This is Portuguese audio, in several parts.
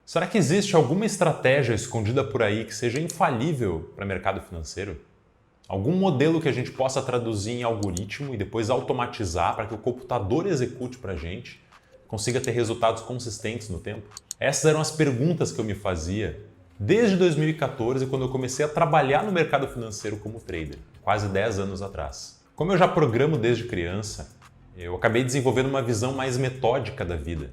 Será que existe alguma estratégia escondida por aí que seja infalível para o mercado financeiro? Algum modelo que a gente possa traduzir em algoritmo e depois automatizar para que o computador execute para a gente, consiga ter resultados consistentes no tempo? Essas eram as perguntas que eu me fazia desde 2014, quando eu comecei a trabalhar no mercado financeiro como trader, quase 10 anos atrás. Como eu já programo desde criança, eu acabei desenvolvendo uma visão mais metódica da vida.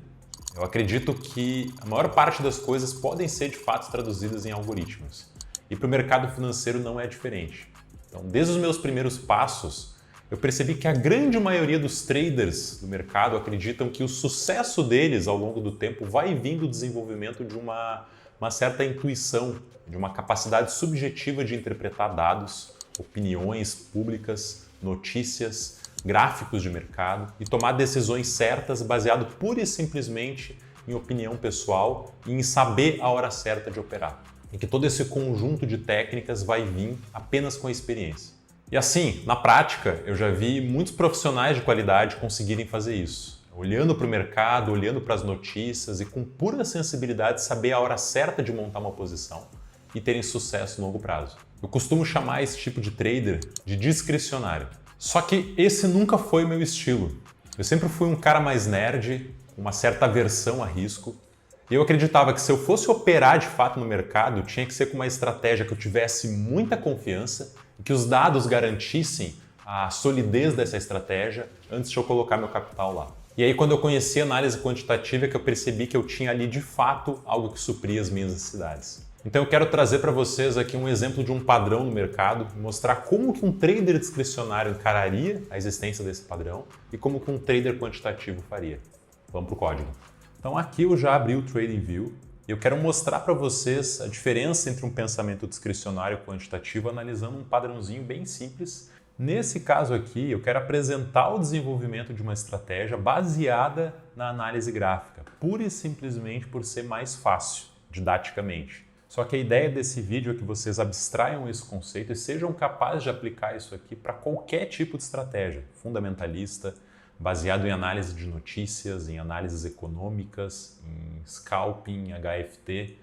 Eu acredito que a maior parte das coisas podem ser de fato traduzidas em algoritmos. E para o mercado financeiro não é diferente. Então, desde os meus primeiros passos, eu percebi que a grande maioria dos traders do mercado acreditam que o sucesso deles ao longo do tempo vai vir do desenvolvimento de uma certa intuição, de uma capacidade subjetiva de interpretar dados, opiniões públicas, notícias, gráficos de mercado e tomar decisões certas baseado pura e simplesmente em opinião pessoal e em saber a hora certa de operar. E que todo esse conjunto de técnicas vai vir apenas com a experiência. E assim, na prática, eu já vi muitos profissionais de qualidade conseguirem fazer isso. Olhando para o mercado, olhando para as notícias e com pura sensibilidade saber a hora certa de montar uma posição e terem sucesso no longo prazo. Eu costumo chamar esse tipo de trader de discricionário. Só que esse nunca foi o meu estilo. Eu sempre fui um cara mais nerd, com uma certa aversão a risco. E eu acreditava que se eu fosse operar de fato no mercado, tinha que ser com uma estratégia que eu tivesse muita confiança e que os dados garantissem a solidez dessa estratégia antes de eu colocar meu capital lá. E aí, quando eu conheci a análise quantitativa, é que eu percebi que eu tinha ali de fato algo que supria as minhas necessidades. Então eu quero trazer para vocês aqui um exemplo de um padrão no mercado, mostrar como que um trader discricionário encararia a existência desse padrão e como que um trader quantitativo faria. Vamos para o código. Então aqui eu já abri o TradingView e eu quero mostrar para vocês a diferença entre um pensamento discricionário e quantitativo analisando um padrãozinho bem simples. Nesse caso aqui, eu quero apresentar o desenvolvimento de uma estratégia baseada na análise gráfica, pura e simplesmente por ser mais fácil, didaticamente. Só que a ideia desse vídeo é que vocês abstraiam esse conceito e sejam capazes de aplicar isso aqui para qualquer tipo de estratégia, fundamentalista, baseado em análise de notícias, em análises econômicas, em scalping, em HFT.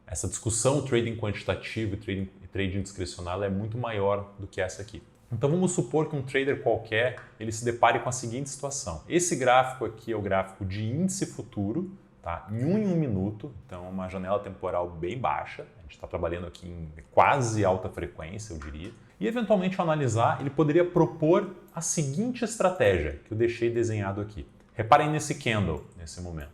Essa discussão trading quantitativo e trading discricionário é muito maior do que essa aqui. Então vamos supor que um trader qualquer ele se depare com a seguinte situação. Esse gráfico aqui é o gráfico de índice futuro, tá? Em um minuto, então uma janela temporal bem baixa. A gente está trabalhando aqui em quase alta frequência, eu diria. E eventualmente ao analisar, ele poderia propor a seguinte estratégia que eu deixei desenhado aqui. Reparem nesse candle, nesse momento.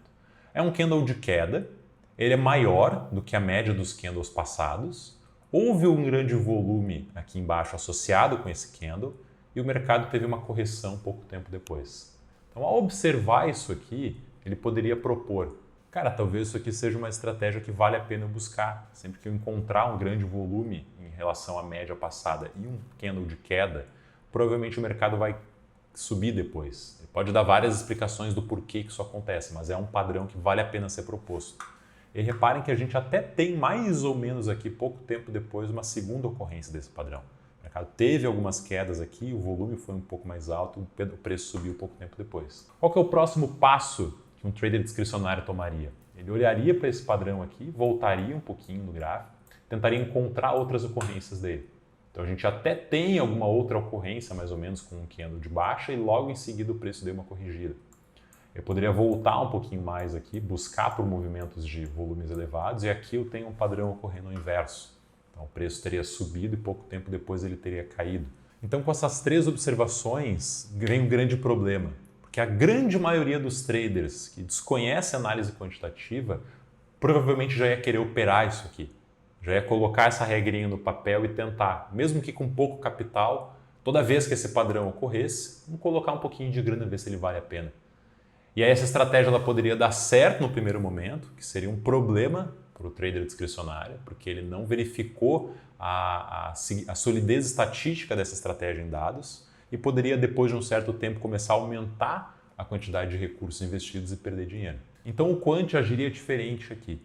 É um candle de queda, ele é maior do que a média dos candles passados. Houve um grande volume aqui embaixo associado com esse candle e o mercado teve uma correção pouco tempo depois. Então, ao observar isso aqui, ele poderia propor, cara, talvez isso aqui seja uma estratégia que vale a pena buscar. Sempre que eu encontrar um grande volume em relação à média passada e um candle de queda, provavelmente o mercado vai subir depois. Ele pode dar várias explicações do porquê que isso acontece, mas é um padrão que vale a pena ser proposto. E reparem que a gente até tem mais ou menos aqui, pouco tempo depois, uma segunda ocorrência desse padrão. O mercado teve algumas quedas aqui, o volume foi um pouco mais alto, o preço subiu pouco tempo depois. Qual que é o próximo passo que um trader discricionário tomaria? Ele olharia para esse padrão aqui, voltaria um pouquinho no gráfico, tentaria encontrar outras ocorrências dele. Então a gente até tem alguma outra ocorrência, mais ou menos, com um candle de baixa e logo em seguida o preço deu uma corrigida. Eu poderia voltar um pouquinho mais aqui, buscar por movimentos de volumes elevados e aqui eu tenho um padrão ocorrendo no inverso. Então o preço teria subido e pouco tempo depois ele teria caído. Então com essas três observações vem um grande problema, porque a grande maioria dos traders que desconhece a análise quantitativa provavelmente já ia querer operar isso aqui. Já ia colocar essa regrinha no papel e tentar, mesmo que com pouco capital, toda vez que esse padrão ocorresse, vamos colocar um pouquinho de grana e ver se ele vale a pena. E aí essa estratégia ela poderia dar certo no primeiro momento, que seria um problema para o trader discricionário, porque ele não verificou a solidez estatística dessa estratégia em dados e poderia, depois de um certo tempo, começar a aumentar a quantidade de recursos investidos e perder dinheiro. Então o quant agiria diferente aqui.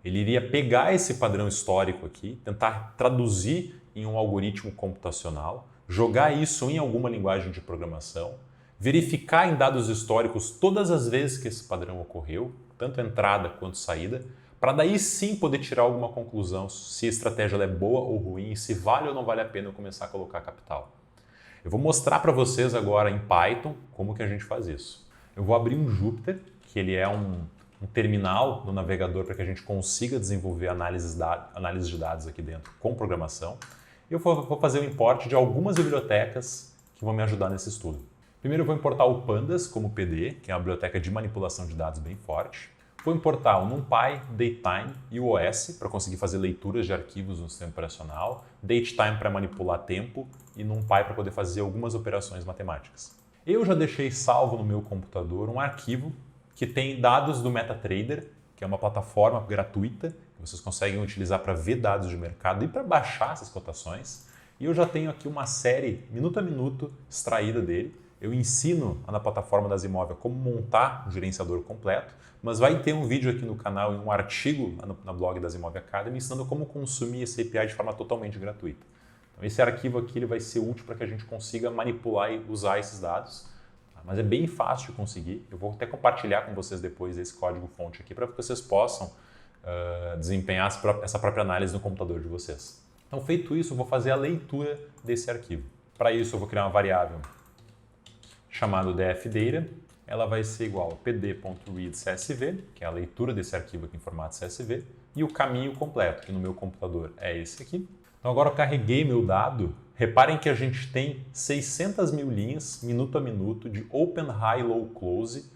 Ele iria pegar esse padrão histórico aqui, tentar traduzir em um algoritmo computacional, jogar isso em alguma linguagem de programação, verificar em dados históricos todas as vezes que esse padrão ocorreu, tanto entrada quanto saída, para daí sim poder tirar alguma conclusão se a estratégia ela é boa ou ruim, se vale ou não vale a pena eu começar a colocar capital. Eu vou mostrar para vocês agora em Python como que a gente faz isso. Eu vou abrir um Jupyter, que ele é um terminal no navegador para que a gente consiga desenvolver análise de dados aqui dentro com programação. Eu vou fazer o import de algumas bibliotecas que vão me ajudar nesse estudo. Primeiro eu vou importar o Pandas como PD, que é uma biblioteca de manipulação de dados bem forte. Vou importar o NumPy, Datetime e o OS para conseguir fazer leituras de arquivos no sistema operacional, Datetime para manipular tempo e NumPy para poder fazer algumas operações matemáticas. Eu já deixei salvo no meu computador um arquivo que tem dados do MetaTrader, que é uma plataforma gratuita que vocês conseguem utilizar para ver dados de mercado e para baixar essas cotações. E eu já tenho aqui uma série, minuto a minuto, extraída dele. Eu ensino na plataforma da Zimóvel como montar o gerenciador completo, mas vai ter um vídeo aqui no canal e um artigo na blog da Zimóvel Academy ensinando como consumir esse API de forma totalmente gratuita. Então, esse arquivo aqui ele vai ser útil para que a gente consiga manipular e usar esses dados, mas é bem fácil de conseguir. Eu vou até compartilhar com vocês depois esse código-fonte aqui para que vocês possam desempenhar essa própria análise no computador de vocês. Então, feito isso, eu vou fazer a leitura desse arquivo. Para isso, eu vou criar uma variável chamada dfdata. Ela vai ser igual a pd.readCSV, que é a leitura desse arquivo aqui em formato CSV, e o caminho completo, que no meu computador é esse aqui. Então, agora eu carreguei meu dado. Reparem que a gente tem 600 mil linhas, minuto a minuto, de Open, High, Low, Close,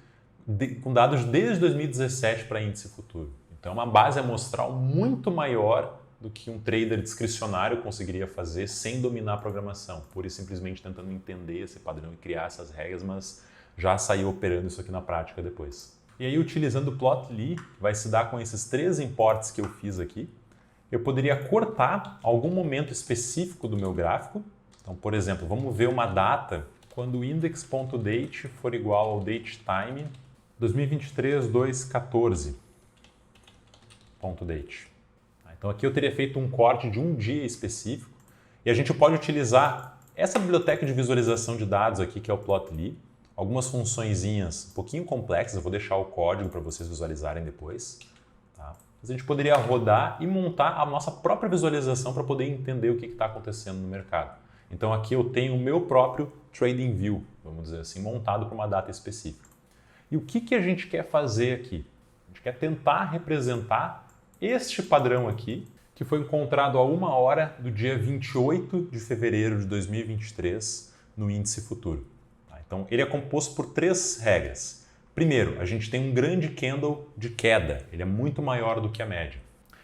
com dados desde 2017 para índice futuro. Então, é uma base amostral muito maior do que um trader discricionário conseguiria fazer sem dominar a programação, pura e simplesmente tentando entender esse padrão e criar essas regras, mas já saiu operando isso aqui na prática depois. E aí, utilizando o Plotly, vai se dar com esses 3 imports que eu fiz aqui. Eu poderia cortar algum momento específico do meu gráfico. Então, por exemplo, vamos ver uma data quando o index.date for igual ao datetime 2023/2/14.date. Então aqui eu teria feito um corte de um dia específico e a gente pode utilizar essa biblioteca de visualização de dados aqui, que é o Plotly, algumas funçõezinhas um pouquinho complexas, eu vou deixar o código para vocês visualizarem depois. Tá? Mas a gente poderia rodar e montar a nossa própria visualização para poder entender o que está acontecendo no mercado. Então aqui eu tenho o meu próprio Trading View, vamos dizer assim, montado para uma data específica. E o que a gente quer fazer aqui? A gente quer tentar representar este padrão aqui, que foi encontrado a 1h do dia 28 de fevereiro de 2023 no índice futuro. Então, ele é composto por 3 regras. Primeiro, a gente tem um grande candle de queda, ele é muito maior do que a média.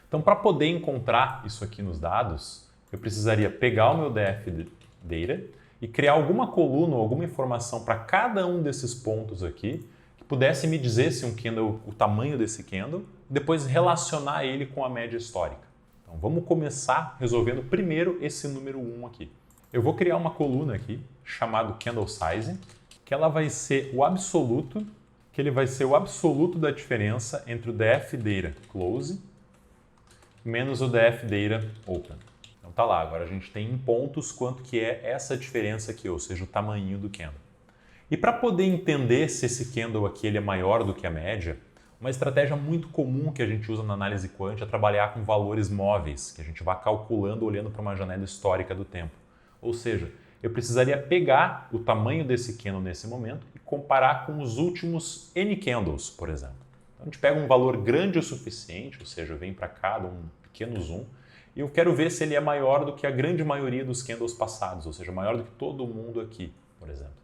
Então, para poder encontrar isso aqui nos dados, eu precisaria pegar o meu dfdata e criar alguma coluna ou alguma informação para cada um desses pontos aqui, que pudesse me dizer se um candle, o tamanho desse candle, e depois relacionar ele com a média histórica. Então vamos começar resolvendo primeiro esse número 1 aqui. Eu vou criar uma coluna aqui, chamado Candle Size, que ela vai ser o absoluto, que ele vai ser o absoluto da diferença entre o dfdata close menos o dfdata open. Então tá lá, agora a gente tem em pontos quanto que é essa diferença aqui, ou seja, o tamanho do candle. E para poder entender se esse candle aqui ele é maior do que a média, uma estratégia muito comum que a gente usa na análise quant é trabalhar com valores móveis, que a gente vai calculando olhando para uma janela histórica do tempo. Ou seja, eu precisaria pegar o tamanho desse candle nesse momento e comparar com os últimos N candles, por exemplo. Então a gente pega um valor grande o suficiente, ou seja, vem para cá, dá um pequeno zoom, e eu quero ver se ele é maior do que a grande maioria dos candles passados, ou seja, maior do que todo mundo aqui, por exemplo.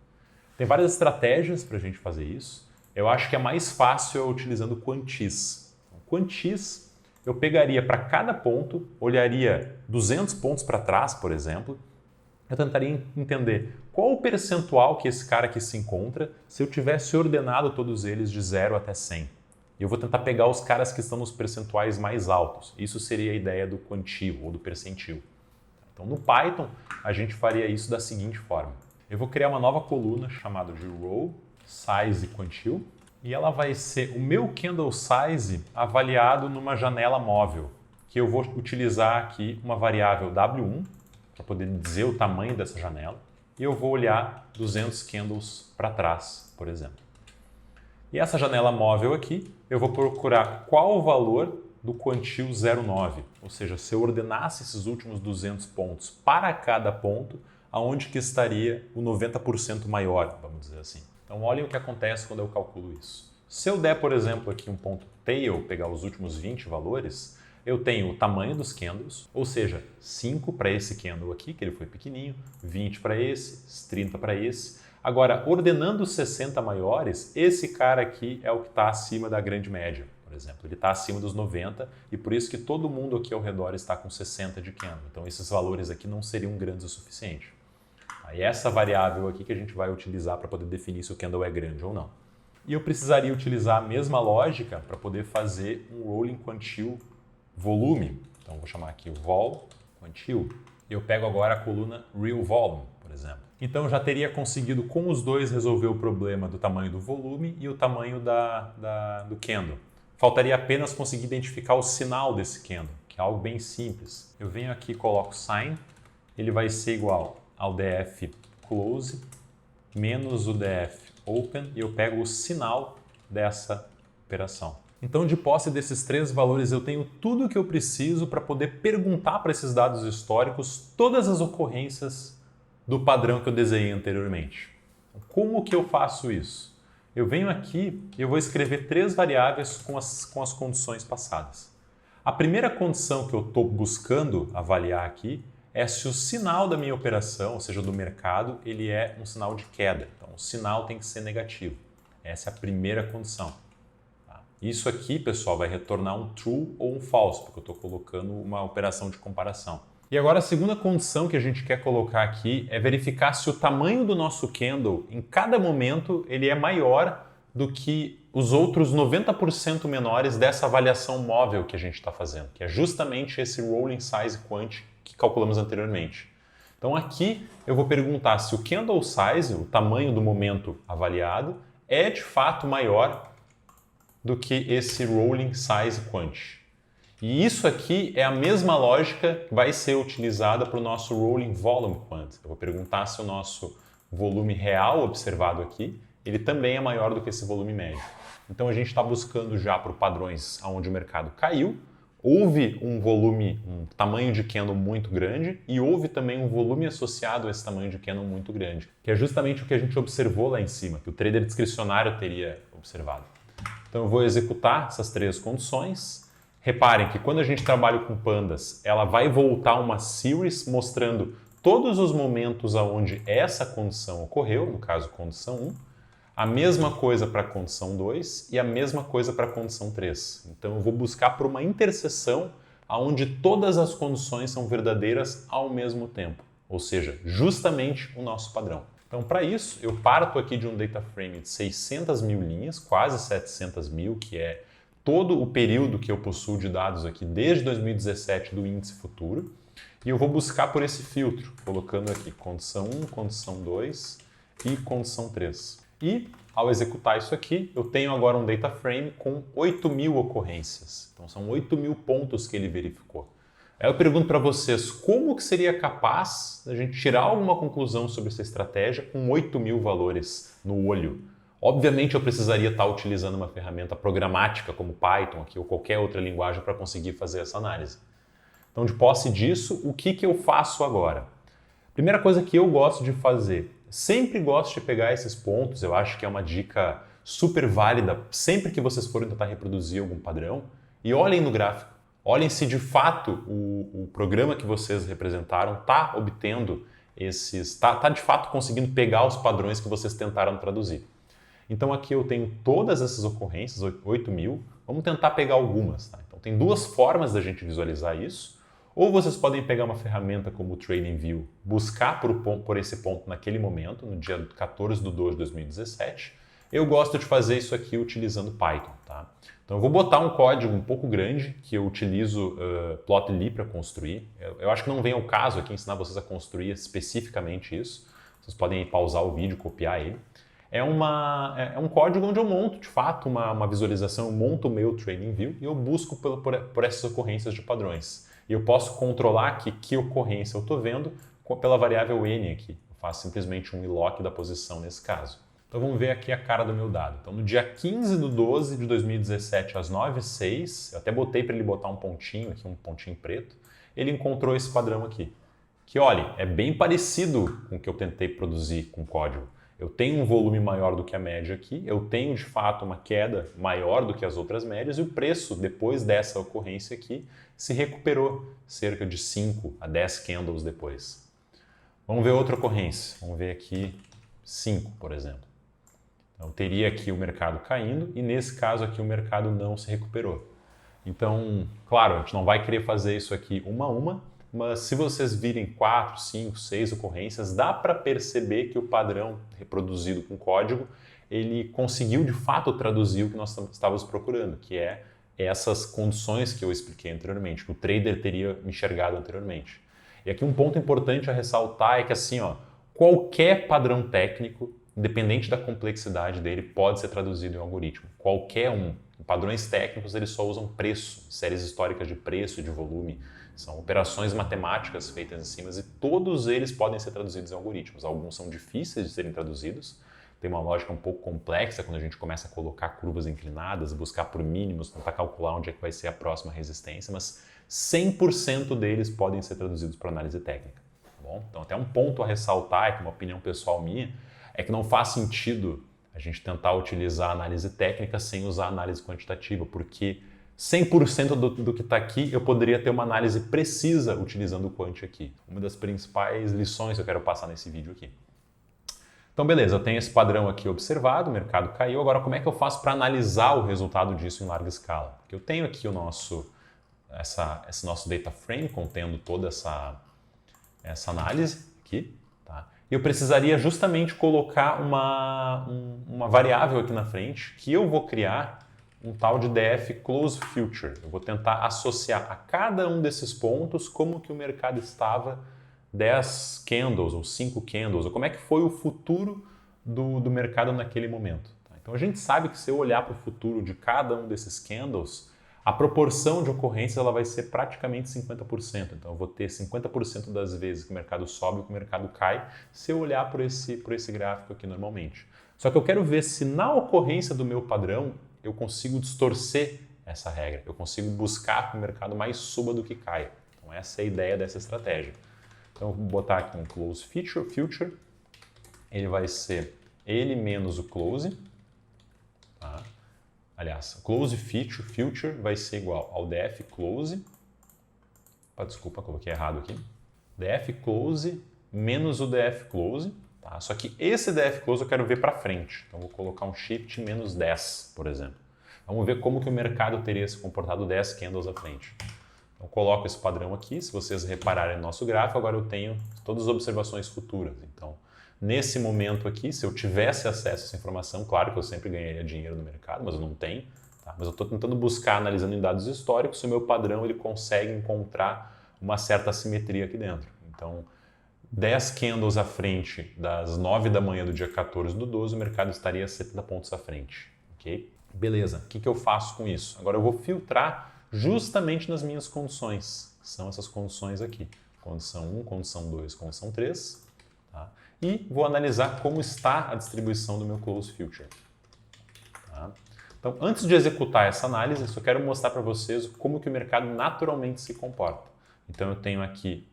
Tem várias estratégias para a gente fazer isso. Eu acho que é mais fácil utilizando quantis. Quantis, eu pegaria para cada ponto, olharia 200 pontos para trás, por exemplo, eu tentaria entender qual o percentual que esse cara aqui se encontra se eu tivesse ordenado todos eles de 0 até 100. E eu vou tentar pegar os caras que estão nos percentuais mais altos. Isso seria a ideia do quantil ou do percentil. Então, no Python, a gente faria isso da seguinte forma. Eu vou criar uma nova coluna chamada de row size quantil e ela vai ser o meu candle size avaliado numa janela móvel, que eu vou utilizar aqui uma variável W1 para poder dizer o tamanho dessa janela e eu vou olhar 200 candles para trás, por exemplo. E essa janela móvel aqui, eu vou procurar qual o valor do quantil 0,9. Ou seja, se eu ordenasse esses últimos 200 pontos para cada ponto, aonde que estaria o 90% maior, vamos dizer assim. Então, olhem o que acontece quando eu calculo isso. Se eu der, por exemplo, aqui um ponto tail, pegar os últimos 20 valores, eu tenho o tamanho dos candles, ou seja, 5 para esse candle aqui, que ele foi pequenininho, 20 para esse, 30 para esse. Agora, ordenando os 60 maiores, esse cara aqui é o que está acima da grande média, por exemplo. Ele está acima dos 90 e por isso que todo mundo aqui ao redor está com 60 de candle. Então, esses valores aqui não seriam grandes o suficiente. Aí essa variável aqui que a gente vai utilizar para poder definir se o candle é grande ou não. E eu precisaria utilizar a mesma lógica para poder fazer um rolling quantile volume. Então, vou chamar aqui vol quantile. E eu pego agora a coluna real volume, por exemplo. Então, eu já teria conseguido com os dois resolver o problema do tamanho do volume e o tamanho do candle. Faltaria apenas conseguir identificar o sinal desse candle, que é algo bem simples. Eu venho aqui e coloco sign, ele vai ser igual ao DF close menos o DF open e eu pego o sinal dessa operação. Então, de posse desses três valores, eu tenho tudo o que eu preciso para poder perguntar para esses dados históricos todas as ocorrências do padrão que eu desenhei anteriormente. Como que eu faço isso? Eu venho aqui e eu vou escrever três variáveis com as condições passadas. A primeira condição que eu estou buscando avaliar aqui é se o sinal da minha operação, ou seja, do mercado, ele é um sinal de queda. Então, o sinal tem que ser negativo. Essa é a primeira condição. Tá? Isso aqui, pessoal, vai retornar um true ou um false, porque eu estou colocando uma operação de comparação. E agora, a segunda condição que a gente quer colocar aqui é verificar se o tamanho do nosso candle, em cada momento, ele é maior do que os outros 90% menores dessa avaliação móvel que a gente está fazendo, que é justamente esse rolling size quant que calculamos anteriormente. Então aqui eu vou perguntar se o candle size, o tamanho do momento avaliado, é de fato maior do que esse rolling size quant. E isso aqui é a mesma lógica que vai ser utilizada para o nosso rolling volume quant. Eu vou perguntar se o nosso volume real observado aqui, ele também é maior do que esse volume médio. Então a gente está buscando já por padrões onde o mercado caiu, houve um volume, um tamanho de candle muito grande e houve também um volume associado a esse tamanho de candle muito grande, que é justamente o que a gente observou lá em cima, que o trader discricionário teria observado. Então eu vou executar essas três condições. Reparem que quando a gente trabalha com pandas, ela vai voltar uma series mostrando todos os momentos onde essa condição ocorreu, no caso condição 1, a mesma coisa para a condição 2 e a mesma coisa para a condição 3. Então eu vou buscar por uma interseção onde todas as condições são verdadeiras ao mesmo tempo, ou seja, justamente o nosso padrão. Então para isso eu parto aqui de um data frame de 600 mil linhas, quase 700 mil, que é todo o período que eu possuo de dados aqui desde 2017 do índice futuro, e eu vou buscar por esse filtro, colocando aqui condição 1, condição 2 e condição 3. E, ao executar isso aqui, eu tenho agora um data frame com 8.000 ocorrências. Então, são 8.000 pontos que ele verificou. Aí eu pergunto para vocês, como que seria capaz da gente tirar alguma conclusão sobre essa estratégia com 8.000 valores no olho? Obviamente, eu precisaria estar utilizando uma ferramenta programática como Python aqui, ou qualquer outra linguagem para conseguir fazer essa análise. Então, de posse disso, o que eu faço agora? Primeira coisa que eu gosto de fazer, sempre gosto de pegar esses pontos, eu acho que é uma dica super válida sempre que vocês forem tentar reproduzir algum padrão, e olhem no gráfico. Olhem se de fato o programa que vocês representaram está obtendo está de fato conseguindo pegar os padrões que vocês tentaram traduzir. Então aqui eu tenho todas essas ocorrências, 8.000, vamos tentar pegar algumas. Tá? Então tem duas formas da gente visualizar isso. Ou vocês podem pegar uma ferramenta como o TradingView, buscar por esse ponto naquele momento, no dia 14 de 2 de 2017. Eu gosto de fazer isso aqui utilizando Python. Tá? Então eu vou botar um código um pouco grande, que eu utilizo Plotly para construir. Eu acho que não vem ao caso aqui ensinar vocês a construir especificamente isso. Vocês podem pausar o vídeo e copiar ele. É um código onde eu monto, de fato, uma visualização, eu monto o meu TradingView e eu busco por essas ocorrências de padrões. E eu posso controlar que ocorrência eu estou vendo pela variável n aqui. Eu faço simplesmente um iloc da posição nesse caso. Então vamos ver aqui a cara do meu dado. Então no dia 15/12 de 2017, às 9h06, eu até botei para ele botar um pontinho aqui, um pontinho preto, ele encontrou esse padrão aqui. Que, olha, é bem parecido com o que eu tentei produzir com código. Eu tenho um volume maior do que a média aqui, eu tenho de fato uma queda maior do que as outras médias e o preço, depois dessa ocorrência aqui, se recuperou cerca de 5 a 10 candles depois. Vamos ver outra ocorrência. Vamos ver aqui 5, por exemplo. Então, teria aqui o mercado caindo e, nesse caso aqui, o mercado não se recuperou. Então, claro, a gente não vai querer fazer isso aqui uma a uma, mas se vocês virem 4, 5, 6 ocorrências, dá para perceber que o padrão reproduzido com código, ele conseguiu, de fato, traduzir o que nós estávamos procurando, que é essas condições que eu expliquei anteriormente, que o trader teria enxergado anteriormente. E aqui um ponto importante a ressaltar é que, assim, ó, qualquer padrão técnico, independente da complexidade dele, pode ser traduzido em um algoritmo. Qualquer um. Padrões técnicos, eles só usam preço, séries históricas de preço e de volume. São operações matemáticas feitas em cima e todos eles podem ser traduzidos em algoritmos. Alguns são difíceis de serem traduzidos, tem uma lógica um pouco complexa quando a gente começa a colocar curvas inclinadas, buscar por mínimos, tentar calcular onde é que vai ser a próxima resistência, mas 100% deles podem ser traduzidos para análise técnica. Tá bom? Então, até um ponto a ressaltar, que é uma opinião pessoal minha, é que não faz sentido a gente tentar utilizar a análise técnica sem usar a análise quantitativa, porque 100% do que está aqui eu poderia ter uma análise precisa utilizando o quant aqui. Uma das principais lições que eu quero passar nesse vídeo aqui. Então, beleza, eu tenho esse padrão aqui observado, o mercado caiu. Agora, como é que eu faço para analisar o resultado disso em larga escala? Porque eu tenho aqui esse nosso data frame contendo toda essa análise aqui. Tá? E eu precisaria justamente colocar uma variável aqui na frente que eu vou criar um tal de DF Close Future. Eu vou tentar associar a cada um desses pontos como que o mercado estava 10 candles ou 5 candles, ou como é que foi o futuro do mercado naquele momento. Tá? Então a gente sabe que se eu olhar para o futuro de cada um desses candles, a proporção de ocorrências ela vai ser praticamente 50%. Então eu vou ter 50% das vezes que o mercado sobe e que o mercado cai, se eu olhar por esse gráfico aqui normalmente. Só que eu quero ver se na ocorrência do meu padrão eu consigo distorcer essa regra. Eu consigo buscar que o mercado mais suba do que caia. Então essa é a ideia dessa estratégia. Então, eu vou botar aqui um Close Future, ele vai ser ele menos o Close, tá? Aliás, o Close Future vai ser igual ao DF Close, desculpa, coloquei errado aqui, DF Close menos o DF Close, tá? Só que esse DF Close eu quero ver para frente, então vou colocar um Shift menos 10, por exemplo. Vamos ver como que o mercado teria se comportado 10 candles à frente. Então, coloco esse padrão aqui, se vocês repararem no nosso gráfico, agora eu tenho todas as observações futuras. Então, nesse momento aqui, se eu tivesse acesso a essa informação, claro que eu sempre ganharia dinheiro no mercado, mas eu não tenho. Tá? Mas eu estou tentando buscar, analisando em dados históricos, se o meu padrão ele consegue encontrar uma certa assimetria aqui dentro. Então, 10 candles à frente das 9 da manhã do dia 14/12, o mercado estaria 70 pontos à frente. Okay? Beleza, o que eu faço com isso? Agora eu vou filtrar justamente nas minhas condições, que são essas condições aqui. Condição 1, condição 2, condição 3. Tá? E vou analisar como está a distribuição do meu Close Future. Tá? Então, antes de executar essa análise, eu só quero mostrar para vocês como que o mercado naturalmente se comporta. Então, eu tenho aqui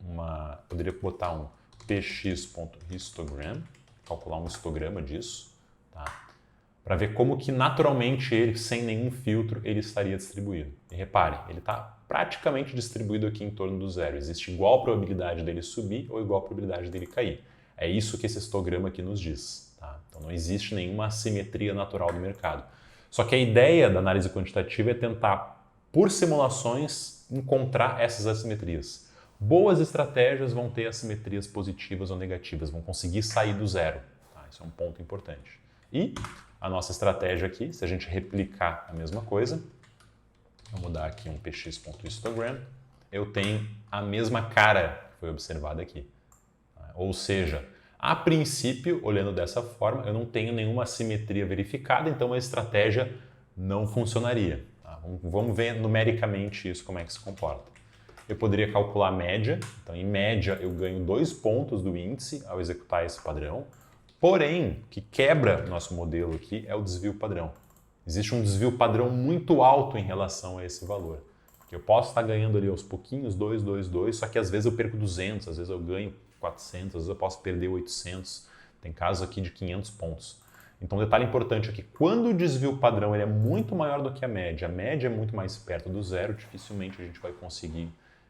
poderia botar um px.histogram, calcular um histograma disso, tá? Para ver como que naturalmente ele, sem nenhum filtro, ele estaria distribuído. E repare, ele está praticamente distribuído aqui em torno do zero. Existe igual probabilidade dele subir ou igual probabilidade dele cair. É isso que esse histograma aqui nos diz. Tá? Então não existe nenhuma assimetria natural do mercado. Só que a ideia da análise quantitativa é tentar, por simulações, encontrar essas assimetrias. Boas estratégias vão ter assimetrias positivas ou negativas, vão conseguir sair do zero. Tá? Isso é um ponto importante. E a nossa estratégia aqui, se a gente replicar a mesma coisa, vamos dar aqui um px.histogram, eu tenho a mesma cara que foi observada aqui. Ou seja, a princípio, olhando dessa forma, eu não tenho nenhuma assimetria verificada, então a estratégia não funcionaria. Tá? Vamos ver numericamente isso, como é que se comporta. Eu poderia calcular a média, então em média eu ganho 2 pontos do índice ao executar esse padrão. Porém, o que quebra nosso modelo aqui é o desvio padrão. Existe um desvio padrão muito alto em relação a esse valor. Eu posso estar ganhando ali aos pouquinhos, 2, 2, 2, só que às vezes eu perco 200, às vezes eu ganho 400, às vezes eu posso perder 800. Tem casos aqui de 500 pontos. Então, um detalhe importante aqui, quando o desvio padrão ele é muito maior do que a média é muito mais perto do zero, dificilmente a gente vai conseguir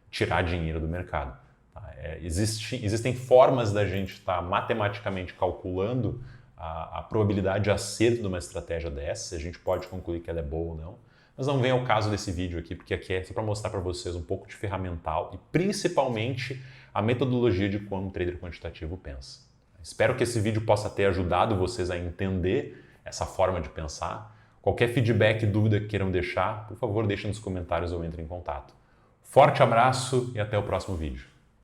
tirar dinheiro do mercado. Tá? Existem formas da gente estar matematicamente calculando a probabilidade de acerto de uma estratégia dessa, a gente pode concluir que ela é boa ou não. Mas não vem ao caso desse vídeo aqui, porque aqui é só para mostrar para vocês um pouco de ferramental e principalmente a metodologia de como um trader quantitativo pensa. Espero que esse vídeo possa ter ajudado vocês a entender essa forma de pensar. Qualquer feedback, dúvida que queiram deixar, por favor, deixem nos comentários ou entrem em contato. Forte abraço e até o próximo vídeo.